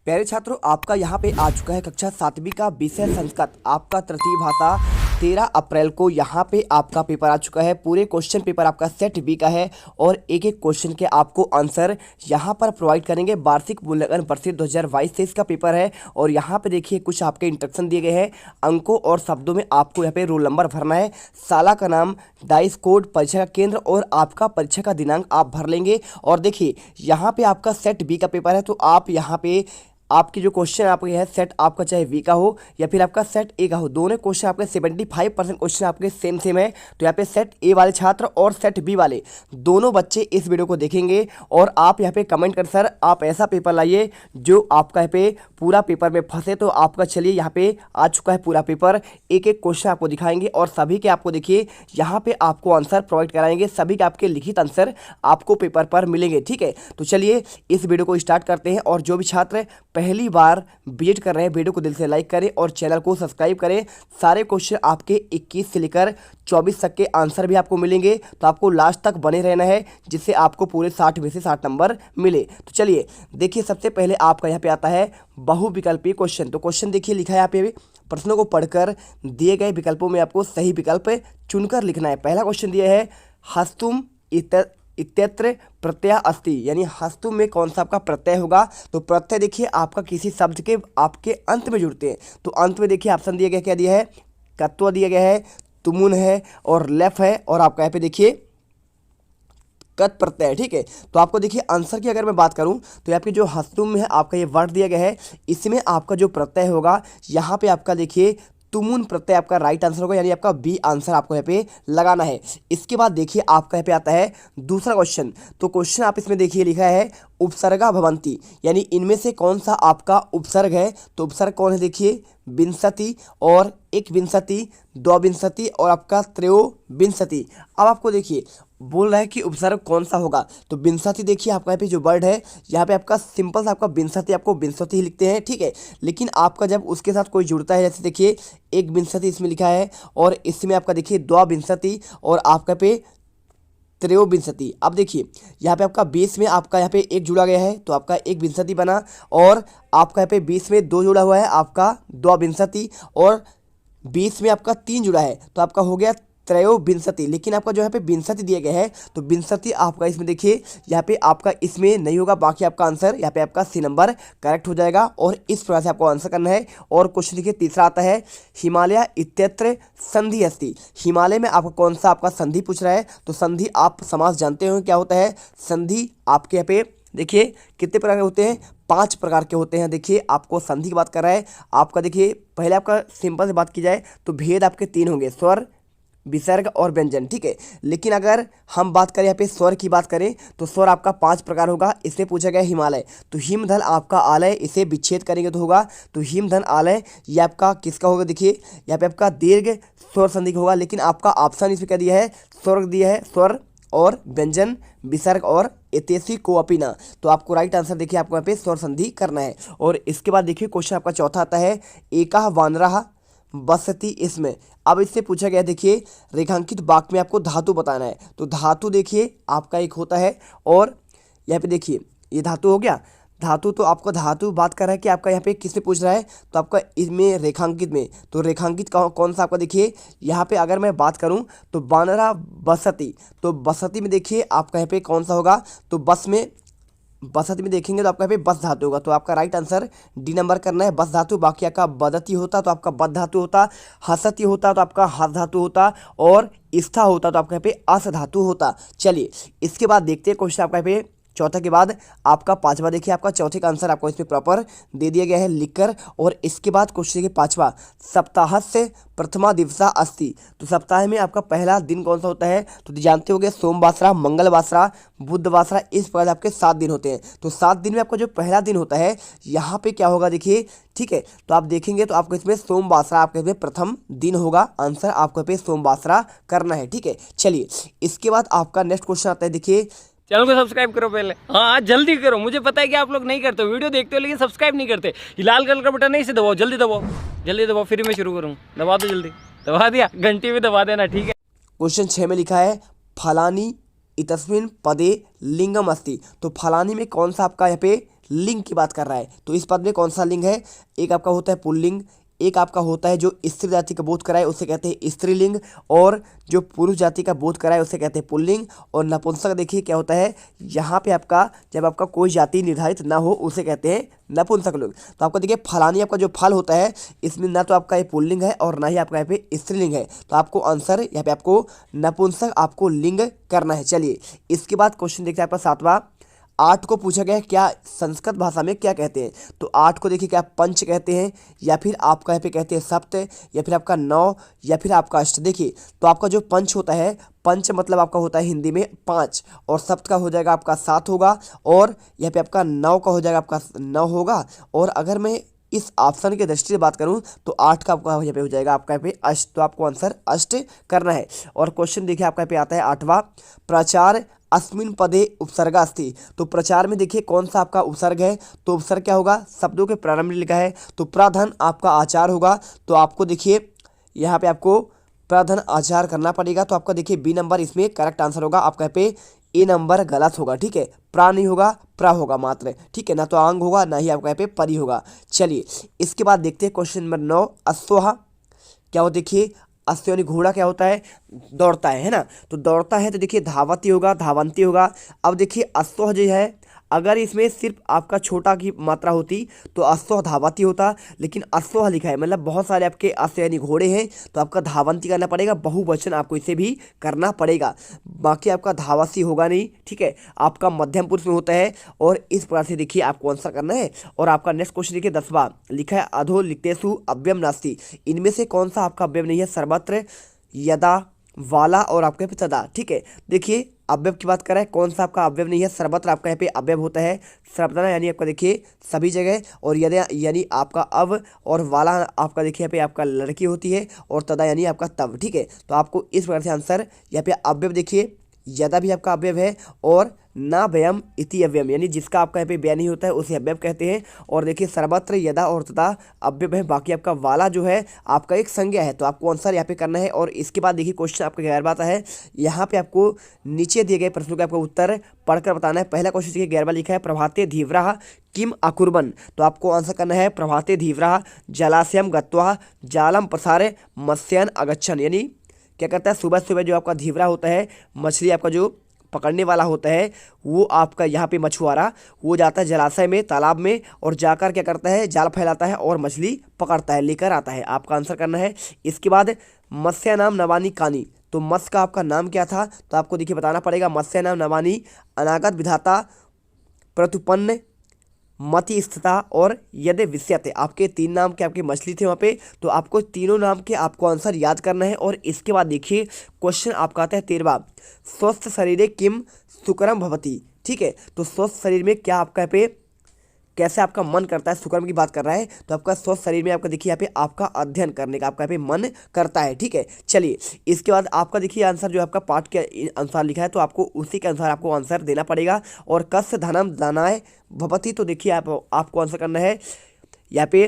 प्यारे छात्रों, आपका यहाँ पे आ चुका है कक्षा 7वीं का विषय संस्कृत, आपका तृतीय भाषा। 13 अप्रैल को यहाँ पे आपका पेपर आ चुका है। पूरे क्वेश्चन पेपर आपका सेट बी का है और एक एक क्वेश्चन के आपको आंसर यहाँ पर प्रोवाइड करेंगे। वार्षिक मूल्यांकन वर्षित 2022-23 का पेपर है और यहाँ पे देखिए कुछ आपके इंस्ट्रक्शन दिए गए हैं। अंकों और शब्दों में आपको यहाँ पे रोल नंबर भरना है, साला का नाम, डाइस कोड, परीक्षा का केंद्र और आपका परीक्षा का दिनांक आप भर लेंगे। और देखिए यहाँ पे आपका सेट बी का पेपर है, तो आप यहाँ पे आपके जो क्वेश्चन आपके है सेट आपका चाहे वी का हो या फिर आपका सेट ए का हो, दोनों क्वेश्चन आपके 75% क्वेश्चन आपके सेम है। तो यहाँ पे सेट ए वाले छात्र और सेट बी वाले दोनों बच्चे इस वीडियो को देखेंगे और आप यहाँ पे कमेंट कर सर आप ऐसा पेपर लाइए जो आपका यहाँ पे पूरा पेपर में फंसे। तो आपका चलिए यहाँ पे आ चुका है पूरा पेपर, एक एक क्वेश्चन आपको दिखाएंगे और सभी के आपको देखिए यहाँ पे आपको आंसर प्रोवाइड कराएंगे। सभी के आपके लिखित आंसर आपको पेपर पर मिलेंगे, ठीक है। तो चलिए इस वीडियो को स्टार्ट करते हैं और जो भी छात्र पहली बार विजिट कर रहे हैं वीडियो को दिल से लाइक करें और चैनल को सब्सक्राइब करें। सारे क्वेश्चन आपके 21 से लेकर 24 तक के आंसर भी आपको मिलेंगे, तो आपको लास्ट तक बने रहना है जिससे आपको पूरे 60 में से 60 नंबर मिले। तो चलिए देखिए, सबसे पहले आपका यहाँ पे आता है बहुविकल्पीय क्वेश्चन। तो क्वेश्चन देखिए लिखा है यहाँ पे, प्रश्नों को पढ़कर दिए गए विकल्पों में आपको सही विकल्प चुनकर लिखना है। पहला क्वेश्चन दिया है हस्तुम इत्यत्र प्रत्यय अस्ति, यानी हस्तुम में कौन सा आपका प्रत्यय होगा। तो प्रत्यय देखिए आपका किसी शब्द के आपके अंत में जुड़ते हैं। तो अंत में देखिए ऑप्शन दिया गया, क्या दिया है, कत्व दिया गया है, तुमुन है और लेफ है और आपका यहाँ पे देखिए कत प्रत्यय है, ठीक है। तो आपको देखिए आंसर की अगर मैं बात करूं तो यहाँ पे जो हस्तुम में है आपका ये वर्ड दिया गया है, इसमें आपका जो प्रत्यय होगा यहाँ पे आपका देखिए तुमुन प्रत्यय आपका राइट आंसर होगा, यानी आपका बी आंसर आपको यहाँ पे लगाना है। इसके बाद देखिए आपका यहाँ पे आता है दूसरा क्वेश्चन। तो क्वेश्चन आप इसमें देखिए लिखा है उपसर्गा भवंती, यानी इनमें से कौन सा आपका उपसर्ग है। तो उपसर्ग कौन है, देखिए विंशति और एक विंशति, द्विविंशति और आपका त्रयोविंशति। अब आपको देखिए बोल रहा है कि उपसर्ग कौन सा होगा। तो विंशति देखिए आपका यहाँ पे जो वर्ड है यहाँ पे आपका सिंपल सा आपका विंशति, आपको विंशति ही लिखते हैं, ठीक है। लेकिन आपका जब उसके साथ कोई जुड़ता है, जैसे देखिए एक विंशति इसमें लिखा है और इसमें आपका देखिए द्विविंशति और आपका पे त्रयोविंशति। अब देखिए यहाँ पे आपका 20 में आपका यहाँ पे एक जुड़ा गया है तो आपका एक विंशति बना, और आपका यहाँ पे 20 में 2 जुड़ा हुआ है आपका द्विविंशति, और 20 में आपका 3 जुड़ा है तो आपका हो गया त्रयोविंशति। लेकिन आपका जो यहाँ पे विंशति दिया गया है तो विंशति आपका इसमें देखिए यहाँ पे आपका इसमें नहीं होगा, बाकी आपका आंसर यहाँ पे आपका सी नंबर करेक्ट हो जाएगा। और इस प्रकार से आपको आंसर करना है। और क्वेश्चन देखिए तीसरा आता है हिमालय इत्यत्र संधि अस्ति, हिमालय में आपका कौन सा आपका संधि पूछ रहा है। तो संधि आप समास जानते हो क्या होता है। संधि आपके यहाँ पे देखिए कितने प्रकार के होते हैं, 5 प्रकार के होते हैं। देखिए आपको संधि की बात कर रहा है आपका, देखिए पहले आपका सिंपल से बात की जाए तो भेद आपके 3 होंगे, स्वर, विसर्ग और व्यंजन, ठीक है। लेकिन अगर हम बात करें यहाँ पे स्वर की बात करें तो स्वर आपका 5 प्रकार होगा। इससे पूछा गया हिमालय, तो हिमधन आपका आलय, इसे विच्छेद करेंगे तो होगा तो हिमधन आलय, ये आपका किसका होगा। देखिए यहाँ पे आपका दीर्घ स्वर संधि होगा, लेकिन आपका ऑप्शन इसमें क्या दिया है, स्वर्ग दिया है, स्वर और व्यंजन, विसर्ग और एतेसी को अपीना। तो आपको राइट आंसर देखिए आपको यहाँ पे स्वर संधि करना है। और इसके बाद देखिए क्वेश्चन आपका चौथा आता है एका वानरः बसती इसमें। अब इससे पूछा गया देखिए रेखांकित वाक्य में आपको धातु बताना है। तो धातु देखिए आपका एक होता है और यहाँ पे देखिए ये धातु हो गया। धातु तो आपको धातु बात कर रहा है कि आपका यहाँ पे किससे पूछ रहा है, तो आपका इसमें रेखांकित में, तो रेखांकित कौन सा आपका देखिए यहाँ पे अगर मैं बात करूँ तो वानरा बसती, तो बसती में देखिए आपका यहाँ पे कौन सा होगा, तो बसती में देखेंगे तो आपका यहाँ पे बस धातु होगा। तो आपका राइट आंसर डी नंबर करना है, बस धातु। बाकी आपका बदती होता तो आपका बद धातु होता, हसती होता तो आपका हस धातु होता, और स्था होता तो आपका यहाँ पे अस धातु होता। चलिए इसके बाद देखते हैं क्वेश्चन आपका यहाँ पे चौथा के बाद आपका पांचवा। देखिए आपका चौथे का आंसर आपको इसमें प्रॉपर दे दिया गया है लिखकर। और इसके बाद क्वेश्चन देखिए पांचवा, सप्ताहस्य प्रथमा दिवसा अस्ति। तो सप्ताह में आपका पहला दिन कौन सा होता है, तो जानते होंगे सोमवासरा, मंगलवासरा, बुधवासरा, इस प्रकार आपके 7 दिन होते हैं। तो 7 दिन में आपका जो पहला दिन होता है यहाँ पे क्या होगा देखिए, ठीक है। तो आप देखेंगे तो आपको इसमें सोमवासरा आपके इसमें प्रथम दिन होगा, आंसर आपको पे सोमवासरा करना है, ठीक है। चलिए इसके बाद आपका नेक्स्ट क्वेश्चन आता है, देखिए चैनल को सब्सक्राइब करो पहले, हाँ जल्दी करो। मुझे पता है कि आप लोग नहीं करते हो, वीडियो देखते हो लेकिन सब्सक्राइब नहीं करते। ये लाल कलर का बटन नहीं से दबाओ, जल्दी दबाओ, जल्दी दबाओ, फिर मैं शुरू करूँ। दबा दो जल्दी, दबा दिया, घंटी भी दबा देना, ठीक है। क्वेश्चन 6 में लिखा है फलानी इतस्मिन पदे लिंगम अस्ति। तो फलानी में कौन सा आपका यहाँ पे लिंग की बात कर रहा है। तो इस पद में कौन सा लिंग है? एक आपका होता है पुल्लिंग, एक आपका होता है जो स्त्री जाति का बोध कराए उसे कहते हैं स्त्रीलिंग, और जो पुरुष जाति का बोध कराए उसे कहते हैं पुल्लिंग। और नपुंसक देखिए क्या होता है, यहाँ पे आपका जब आपका कोई जाति निर्धारित ना हो उसे कहते हैं नपुंसक लोग। तो आपको देखिए फलानी आपका जो फल होता है इसमें ना तो आपका ये पुल्लिंग है और ना ही आपका यहाँ पे स्त्रीलिंग है। तो आपको आंसर यहाँ पे आपको नपुंसक आपको लिंग करना है। चलिए इसके बाद क्वेश्चन देखते हैं आपका 7वां। 8 को पूछा गया है क्या संस्कृत भाषा में क्या कहते हैं? तो 8 को देखिए क्या पंच कहते हैं, या फिर आपका यहाँ पे कहते हैं सप्त, या फिर आपका 9, या फिर आपका अष्ट। देखिए तो आपका जो पंच होता है, पंच मतलब आपका होता है हिंदी में 5, और सप्त का हो जाएगा आपका 7 होगा, और यहाँ पे आपका 9 का हो जाएगा आपका 9 होगा। और अगर मैं इस ऑप्शन की दृष्टि से बात करूं तो 8 का आपका यहाँ पे हो जाएगा आपका यहाँ पे अष्ट। तो आपको आंसर अष्ट करना है। और क्वेश्चन देखिए आपका यहाँ पे आता है 8वां। प्रचार अस्मिन पदे उपसर्ग अस्ति। तो प्रचार में देखिए कौन सा आपका उपसर्ग है? तो उपसर्ग क्या होगा? शब्दों के प्रारंभ में लिखा है तो प्राधन आपका आचार होगा। तो आपको देखिए यहाँ पे आपको प्राधन आचार करना पड़ेगा। तो आपका देखिए बी नंबर इसमें करेक्ट आंसर होगा। आपका यहाँ पे ए नंबर गलत होगा, ठीक है। प्रा नहीं होगा, प्रा होगा मात्र, ठीक है ना। तो आंग होगा ना ही आपका यहाँ पे परी होगा। चलिए इसके बाद देखते हैं क्वेश्चन नंबर 9। अश्वः क्या हो? देखिए अश्व यानी घोड़ा क्या होता है? दौड़ता है ना। तो दौड़ता है तो देखिए धावती होगा, धावंती होगा। अब देखिए अश्व जो है अगर इसमें सिर्फ आपका छोटा की मात्रा होती तो अश्व धावती होता, लेकिन अश्व लिखा है मतलब बहुत सारे आपके अश्व यानी घोड़े हैं, तो आपका धावंती करना पड़ेगा, बहुवचन आपको इसे भी करना पड़ेगा। बाकी आपका धावसी होगा नहीं, ठीक है। आपका मध्यम पुरुष में होता है। और इस प्रकार से देखिए आपको आंसर करना है। और आपका नेक्स्ट क्वेश्चन देखिए 10वां लिखा है अधो लिखतेषु अव्ययम नास्ति। इनमें से कौन सा आपका अव्यय नहीं है? सर्वत्र, यदा, वाला और आपके पे तदा, ठीक है। देखिए अव्यव की बात कर रहे हैं, कौन सा आपका अव्यव नहीं है? सर्वत्र आपका यहाँ पे अव्यव होता है, सर्वदा यानी आपका देखिए सभी जगह, और यदा यानी आपका अव, और वाला आपका देखिए यहाँ पे आपका लड़की होती है, और तदा यानी आपका तब, ठीक है। तो आपको इस प्रकार से आंसर यहाँ पे अव्यव देखिए यदा भी आपका अव्यव है, और ना व्ययम इति अव्ययम यानी जिसका आपका यहाँ पे व्यय नहीं होता है उसे अव्यव कहते हैं। और देखिए सर्वत्र, यदा और तथा अव्यव है। बाकी आपका वाला जो है आपका एक संज्ञा है। तो आपको आंसर यहाँ पे करना है। और इसके बाद देखिए क्वेश्चन आपका 11वां आता है। यहाँ पे आपको नीचे दिए गए प्रश्नों का आपका उत्तर पढ़कर बताना है। पहला क्वेश्चन देखिए 11वां लिखा है प्रभाते धीव्रः किम अकुर्वन्। तो आपको आंसर करना है प्रभाते धीव्रः जलाशयम गत्वा जालम प्रसारे मत्स्यान अगच्छन्। यानी क्या करता है? सुबह सुबह जो आपका धीवरा होता है, मछली आपका जो पकड़ने वाला होता है, वो आपका यहाँ पे मछुआरा वो जाता है जलाशय में, तालाब में, और जाकर क्या करता है? जाल फैलाता है और मछली पकड़ता है, लेकर आता है। आपका आंसर करना है। इसके बाद मत्स्य नाम नवानी कानी। तो मत्स्य का आपका नाम क्या था? तो आपको देखिए बताना पड़ेगा। मत्स्य नाम नवानी अनागत विधाता प्रतुपन्न मति स्थिता और यदि विषयते। आपके 3 नाम के आपके मछली थे वहाँ पे। तो आपको तीनों नाम के आपको आंसर याद करना है। और इसके बाद देखिए क्वेश्चन आपका आता है 13वां स्वस्थ शरीरे किम सुकरम भवति, ठीक है। तो स्वस्थ शरीर में क्या आपका यहाँ पे कैसे आपका मन करता है? सुकर्म की बात कर रहा है। तो आपका स्वस्थ शरीर में आपका देखिए यहाँ पे आपका अध्ययन करने का आपका यहाँ पे मन करता है, ठीक है। चलिए इसके बाद आपका देखिए आंसर जो आपका पाठ के अनुसार लिखा है, तो आपको उसी के अनुसार आपको आंसर देना पड़ेगा। और कस्य धनम दानाय भवति। तो देखिए आपको आंसर करना है यहाँ पे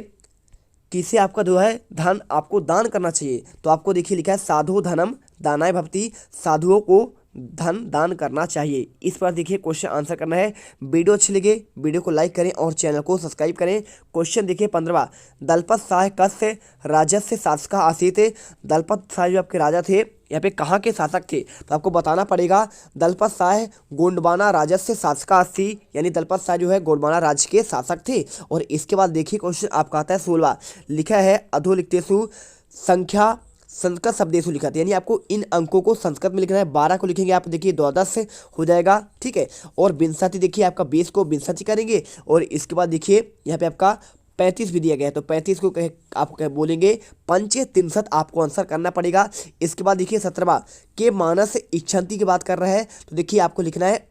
किसे आपका जो है धन आपको दान करना चाहिए। तो आपको देखिए लिखा है साधु धनम दानाय भवति, साधुओं को धन दान करना चाहिए। इस पर देखिए क्वेश्चन आंसर करना है। वीडियो अच्छी लगे वीडियो को लाइक करें और चैनल को सब्सक्राइब करें। क्वेश्चन देखिए 15वां दलपत साह कस्य राजस्य शासक आसीत। दलपत साह जो आपके राजा थे यहाँ पे कहाँ के शासक थे? तो आपको बताना पड़ेगा। दलपत साह गोंडवाना राजस्य शासक आसी, यानी दलपत साह जो है गोंडवाना राज्य के शासक थे। और इसके बाद देखिए क्वेश्चन आपका आता है 16वां लिखा है अधोलिखतेषु संख्या संस्कृत शब्देशु लिखा था, यानी आपको इन अंकों को संस्कृत में लिखना है। 12 को लिखेंगे आप देखिए द्वादश हो जाएगा, ठीक है। और विंशति देखिए आपका 20 को विंशति करेंगे। और इसके बाद देखिए यहाँ पे आपका 35 भी दिया गया है, तो 35 को आप बोलेंगे पंचत्रिंशत् आपको आंसर करना पड़ेगा। इसके बाद देखिए 17वां के मानस इच्छन्ति की बात कर रहा है। तो देखिए आपको लिखना है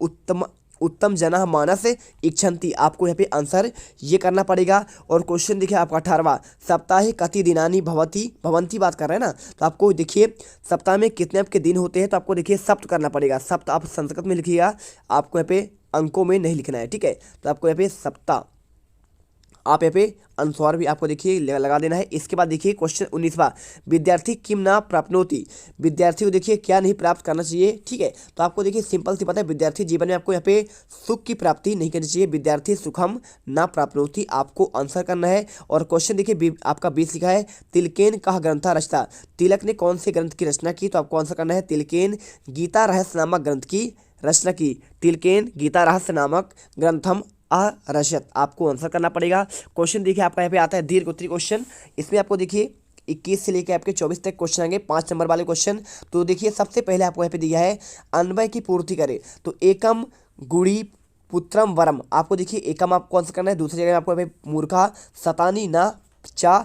उत्तम जनः मानस इच्छन्ति। आपको यहाँ पे आंसर ये करना पड़ेगा। और क्वेश्चन देखिए आपका 18वां सप्ताहे कति दिनानि भवंती बात कर रहे हैं ना। तो आपको देखिए सप्ताह में कितने आपके दिन होते हैं? तो आपको देखिए सप्त करना पड़ेगा। सप्त आप संस्कृत में लिखिएगा, आपको यहाँ पे अंकों में नहीं लिखना है, ठीक है। तो आपको यहाँ पे सप्ताह आप यहाँ पे अनुस्वार भी आपको देखिए लगा देना है। इसके बाद देखिए क्वेश्चन 19वां, विद्यार्थी किम न प्राप्नोति, विद्यार्थी को देखिए क्या नहीं प्राप्त करना चाहिए। ठीक है, तो आपको देखिए सिंपल सी पता है, विद्यार्थी जीवन में आपको यहाँ पे सुख की प्राप्ति नहीं करनी चाहिए। विद्यार्थी सुखम न प्राप्नोति आपको आंसर करना है। और क्वेश्चन देखिए आपका 20 लिखा है, तिलकेन कह ग्रंथा रचता, तिलक ने कौन से ग्रंथ की रचना की, तो आपको आंसर करना है तिलकेन गीता रहस्य नामक ग्रंथ की रचना की। तिलकेन गीता रहस्य नामक ग्रंथम अरचयत, आपको आंसर करना पड़ेगा। क्वेश्चन देखिए आपका यहाँ पे आता है दीर्घ उत्तरी क्वेश्चन। इसमें आपको देखिए 21 से लेकर आपके 24 तक क्वेश्चन आएंगे, 5 नंबर वाले क्वेश्चन। तो देखिए सबसे पहले आपको यहाँ पे दिया है अन्वय की पूर्ति करे, तो एकम गुड़ी पुत्रम वरम, आपको देखिए एकम आपको आंसर करना है। दूसरी जगह आपको यहाँ पे मूर्खा सतानी ना चा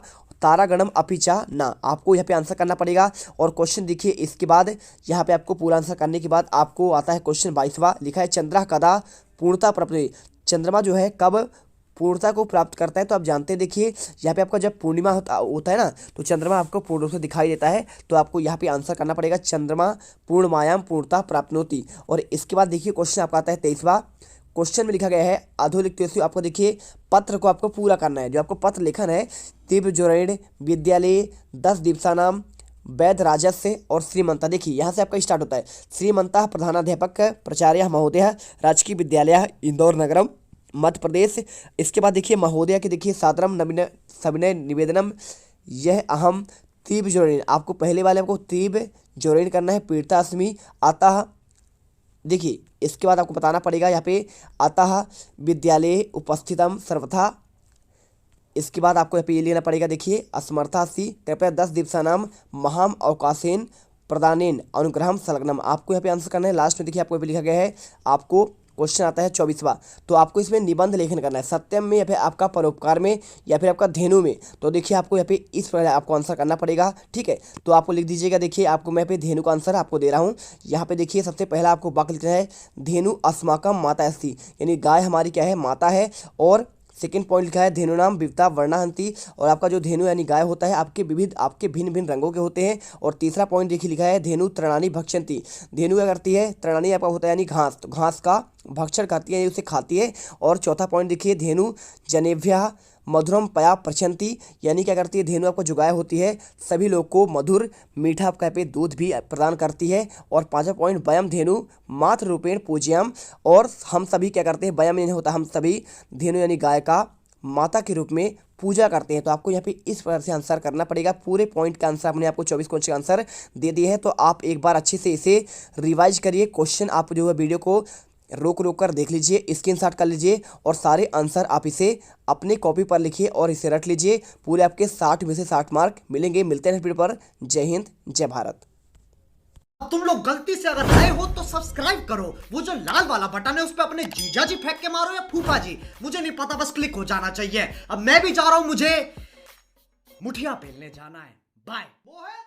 तारागणम अपिचा ना, आपको यहाँ पे आंसर करना पड़ेगा। और क्वेश्चन देखिए इसके बाद यहाँ पे आपको पूरा आंसर करने के बाद आपको आता है क्वेश्चन 22वां, लिखा है चंद्रा कदा पूर्णता प्राप्त, चंद्रमा जो है कब पूर्णता को प्राप्त करता है। तो आप जानते हैं देखिए यहाँ पे आपका जब पूर्णिमा होता है ना, तो चंद्रमा आपको पूर्ण रूप से दिखाई देता है। तो आपको यहाँ पे आंसर करना पड़ेगा चंद्रमा पूर्णमायाम पूर्णता प्राप्नोति। और इसके बाद देखिए क्वेश्चन आपका आता है 23वां, क्वेश्चन में लिखा गया है अधोलिखित, आपको देखिए पत्र को आपको पूरा करना है। जो आपको पत्र लिखना है, तीव्र जोरेण विद्यालय 10 दिवसानाम वैध राजस्य और श्रीमंता, देखिए यहाँ से आपका स्टार्ट होता है। श्रीमंता प्रधानाध्यापक प्राचार्य महोदय राजकीय विद्यालय इंदौर नगरम मध्य प्रदेश। इसके बाद देखिए महोदय के देखिए सादरम नवीन सविनय निवेदनम यह अहम तीव्र जोरेण, आपको पहले वाले आपको तीव्र जोरेण करना है पीड़ितास्मि अतः, देखिए इसके बाद आपको बताना पड़ेगा यहाँ पे अतः विद्यालय उपस्थितम सर्वथा। इसके बाद आपको यहाँ पे ये लेना पड़ेगा, देखिए असमर्था सी कृपया 10 दिवसानाम महाम अवकाशेन प्रदानेन अनुग्रहम संलग्नम, आपको यहाँ पे आंसर करना है। लास्ट में देखिए आपको यहाँ पे लिखा गया है, आपको क्वेश्चन आता है 24वां, तो आपको इसमें निबंध लेखन करना है, सत्यम में या फिर आपका परोपकार में या फिर आपका धेनु में। तो देखिए आपको यहाँ पे इस पर आपको आंसर करना पड़ेगा। ठीक है, तो आपको लिख दीजिएगा, देखिए आपको मैं यहाँ पे धेनु का आंसर आपको दे रहा हूँ। यहाँ पे देखिए सबसे पहला आपको वाक्य लिखना है, धेनु अस्माकम माता अस्ति, यानी गाय हमारी क्या है, माता है। और सेकेंड पॉइंट लिखा है धेनु नाम विविधता वर्णाहंति, और आपका जो धेनु यानी गाय होता है आपके भिन्न भिन्न रंगों के होते हैं। और तीसरा पॉइंट देखिए लिखा है धेनु तृणानी भक्षंती, धेनु क्या करती है, तृणानी आपका होता है यानी घास, तो घास का भक्षण करती है, उसे खाती है। और चौथा पॉइंट देखिए धेनु जनेभ्य मधुरम पया प्रचंती, यानी क्या करती है, धेनु आपको जो गाय होती है सभी लोग को मधुर मीठा आपका पे दूध भी प्रदान करती है। और पांचवा पॉइंट वयम धेनु मातृ रूपेण पूज्यम, और हम सभी क्या करते हैं, वयम यानी होता है हम सभी, धेनु यानी गाय का माता के रूप में पूजा करते हैं। तो आपको यहाँ पे इस प्रकार से आंसर करना पड़ेगा। पूरे पॉइंट का आंसर हमने आपको 24 क्वेश्चन का आंसर दे दिए हैं। तो आप एक बार अच्छे से इसे रिवाइज करिए। क्वेश्चन आप जो है वीडियो को रोक कर देख लीजिए, स्क्रीनशॉट कर लीजिए और सारे आंसर आप इसे अपने कॉपी पर लिखिए और इसे रट लीजिए। पूरे आपके 60 में से 60 मार्क मिलेंगे। मिलते हैं वीडियो पर। जय हिंद, जय भारत। तुम लोग गलती से अगर नए हो तो सब्सक्राइब करो, वो जो लाल वाला बटन है उस पर अपने जीजा जी फेंक के मारो या फूफा जी, मुझे नहीं पता, बस क्लिक हो जाना चाहिए। अब मैं भी जा रहा हूं, मुझे मुठिया पेलने जाना है। बाय। वो है